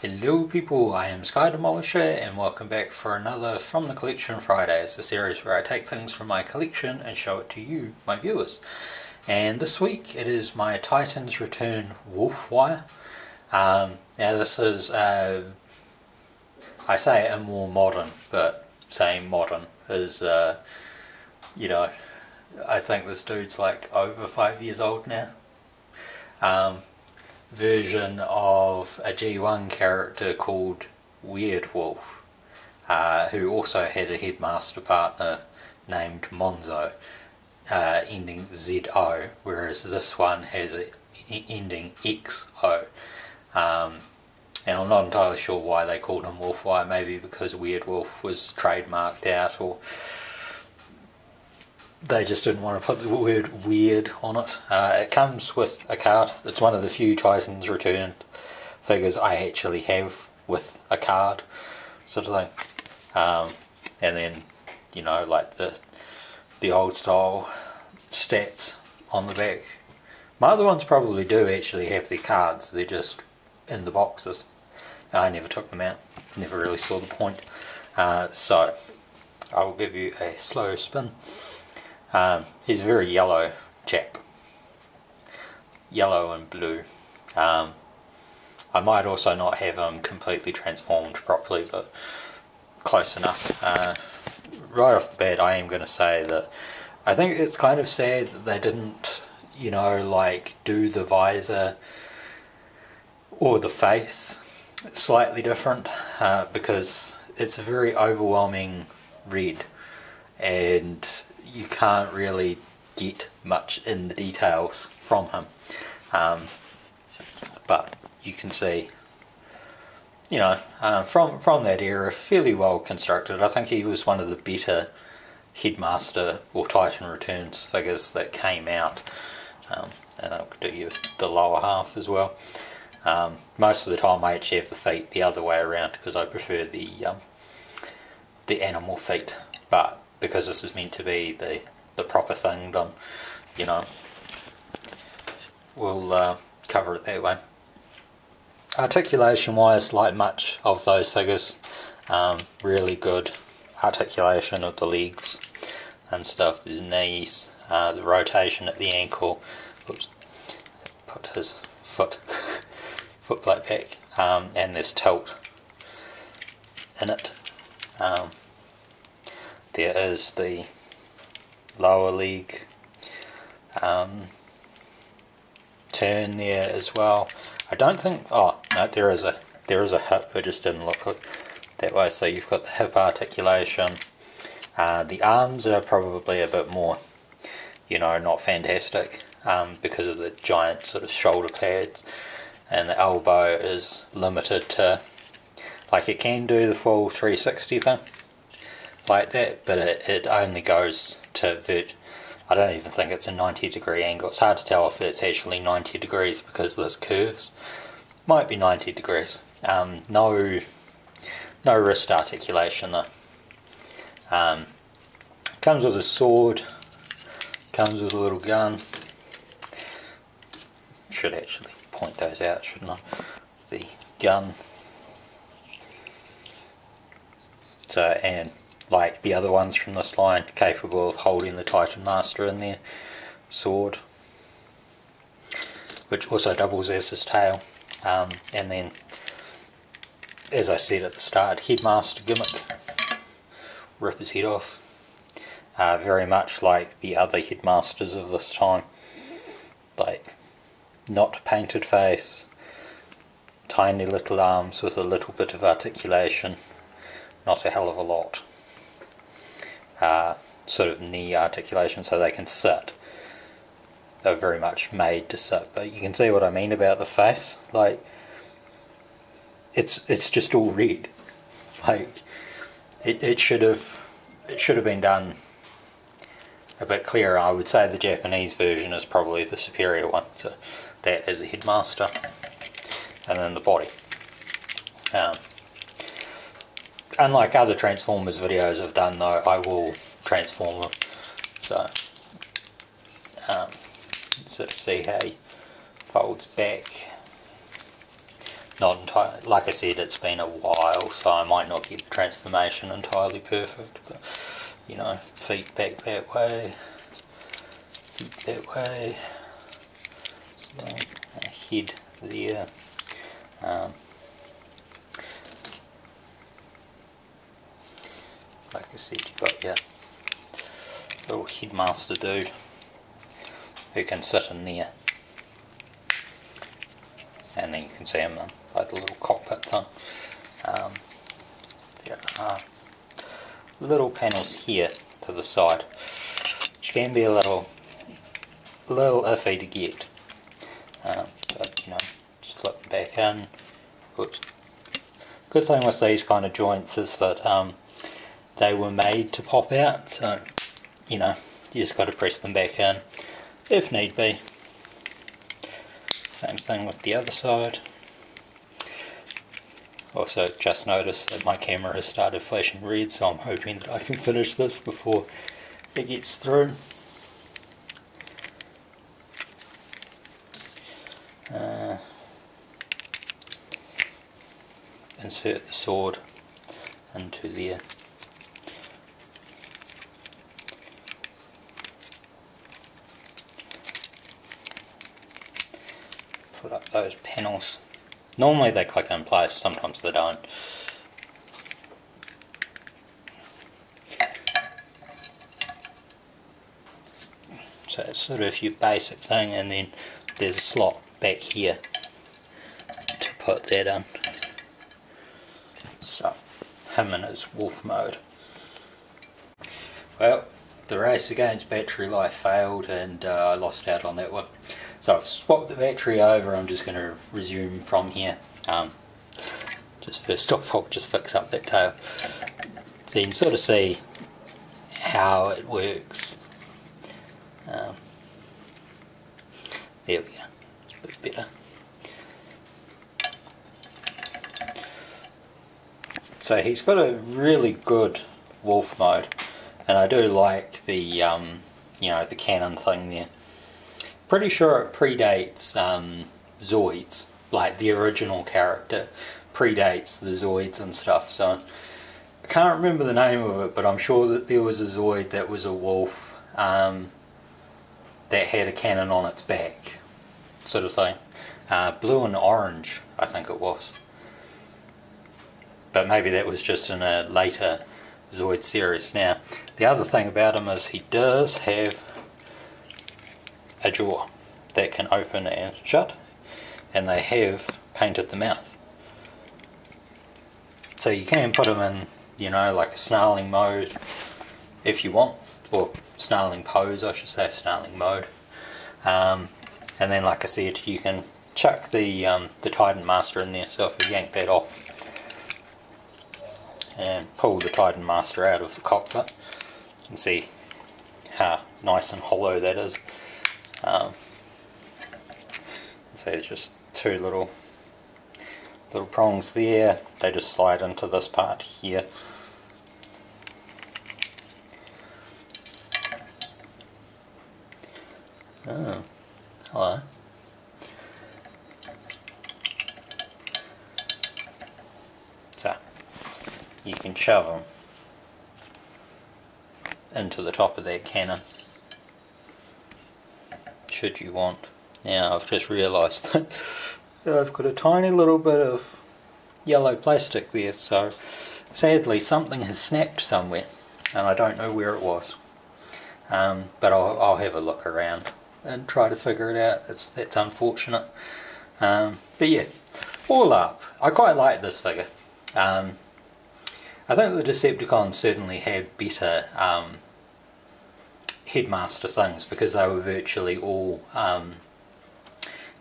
Hello people, I am Sky Demolisher and welcome back for another From the Collection Fridays, a series where I take things from my collection and show it to you, my viewers. And this week it is my Titans Return Wolfwire. Now this is, I say a more modern, but saying modern is, I think this dude's like over 5 years old now. Version of a G1 character called Weird Wolf, who also had a headmaster partner named Monzo, ending ZO, whereas this one has an ending XO. And I'm not entirely sure why they called him Wolfwire, maybe because Weird Wolf was trademarked out, or they just didn't want to put the word weird on it. It comes with a card. It's one of the few Titans Returned figures I actually have with a card, sort of thing. And then, like the old style stats on the back. My other ones probably do actually have their cards, they're just in the boxes. I never took them out, never really saw the point. So, I will give you a slow spin. He's a very yellow chap. Yellow and blue. I might also not have him completely transformed properly, but close enough. Right off the bat, I am going to say that I think it's kind of sad that they didn't, do the visor or the face slightly different, because it's a very overwhelming red, and you can't really get much in the details from him, but you can see, from that era, fairly well constructed. I think he was one of the better Headmaster or Titan Returns figures that came out, and I'll do you the lower half as well. Most of the time I actually have the feet the other way around because I prefer the animal feet, but because this is meant to be the proper thing done, we'll cover it that way. Articulation wise, like much of those figures, really good articulation of the legs and stuff. There's knees, the rotation at the ankle. Oops, put his foot plate back, and there's tilt in it. There is the lower leg turn there as well. I don't think. Oh no, there is a hip. It just didn't look that way. So you've got the hip articulation. The arms are probably a bit more, not fantastic, because of the giant sort of shoulder pads, and the elbow is limited to, it can do the full 360 thing like that, but it only goes to I don't even think it's a 90-degree angle. It's hard to tell if it's actually 90 degrees because this curves. Might be 90 degrees. No wrist articulation though. Comes with a sword. Comes with a little gun. Should actually point those out, shouldn't I? The gun. So, and like the other ones from this line, capable of holding the Titan Master in their sword, which also doubles as his tail. And then, as I said at the start, Headmaster gimmick, rip his head off. Very much like the other Headmasters of this time, not painted face, tiny little arms with a little bit of articulation, not a hell of a lot. Sort of knee articulation so they can sit. They're very much made to sit, but you can see what I mean about the face. It's just all red. It should have been done a bit clearer. I would say the Japanese version is probably the superior one. So that is a Headmaster, and then the body. Unlike other Transformers videos I've done though, I will transform them. So, sort of see how he folds back. not entirely, like I said, it's been a while, so I might not get the transformation entirely perfect, but you know, feet back that way, feet that way, so a head there. Like I said, you've got your little headmaster dude who can sit in there, and then you can see him in like the little cockpit thing. There are little panels here to the side, which can be a little iffy to get, but you know, just flip them back in. Whoops. Good thing with these kind of joints is that they were made to pop out, so you know, you just got to press them back in if need be. Same thing with the other side. Also just noticed that my camera has started flashing red, so I'm hoping that I can finish this before it gets through. Insert the sword into there. Put up those panels. Normally they click in place, sometimes they don't. So it's sort of your basic thing, and then there's a slot back here to put that in. So, him in his wolf mode. Well, the race against battery life failed, and I lost out on that one. So I've swapped the battery over. I'm just going to resume from here. Just first off, I'll just fix up that tail, so you can sort of see how it works. There we go, it's a bit better. So he's got a really good wolf mode, and I do like the you know, the cannon thing there. Pretty sure it predates Zoids, like the original character predates the Zoids and stuff, so I can't remember the name of it, but I'm sure that there was a Zoid that was a wolf that had a cannon on its back, sort of thing. Blue and orange, I think it was. But maybe that was just in a later Zoid series. Now, the other thing about him is he does have a jaw that can open and shut, and they have painted the mouth. So you can put him in, you know, like a snarling mode if you want, or snarling pose I should say, snarling mode. And then like I said, you can chuck the Titan Master in there, so if you yank that off and pull the Titan Master out of the cockpit, you can see how nice and hollow that is. So there's just two little prongs there. They just slide into this part here. Oh, hello. So you can shove them into the top of that cannon should you want. Now I've just realised that I've got a tiny little bit of yellow plastic there, so sadly something has snapped somewhere and I don't know where it was, but I'll have a look around and try to figure it out. That's unfortunate, but yeah, all up I quite like this figure. I think the Decepticons certainly had better headmaster things, because they were virtually all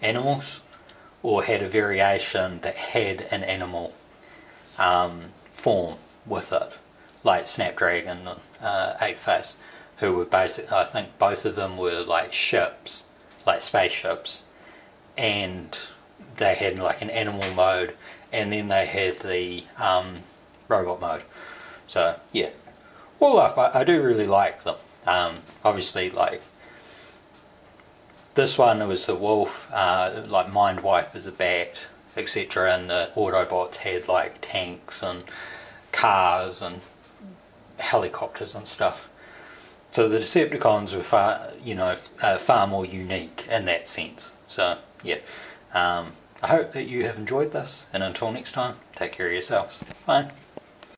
animals, or had a variation that had an animal form with it, like Snapdragon and Eight-Face, who were basically, I think both of them were like ships, like spaceships, and they had like an animal mode, and then they had the robot mode. So yeah, all up I do really like them. Obviously, like this one, it was a wolf, like Mindwipe is a bat, etc., and the Autobots had like tanks and cars and helicopters and stuff. So the Decepticons were far more unique in that sense. So yeah, I hope that you have enjoyed this, and until next time, take care of yourselves. Bye.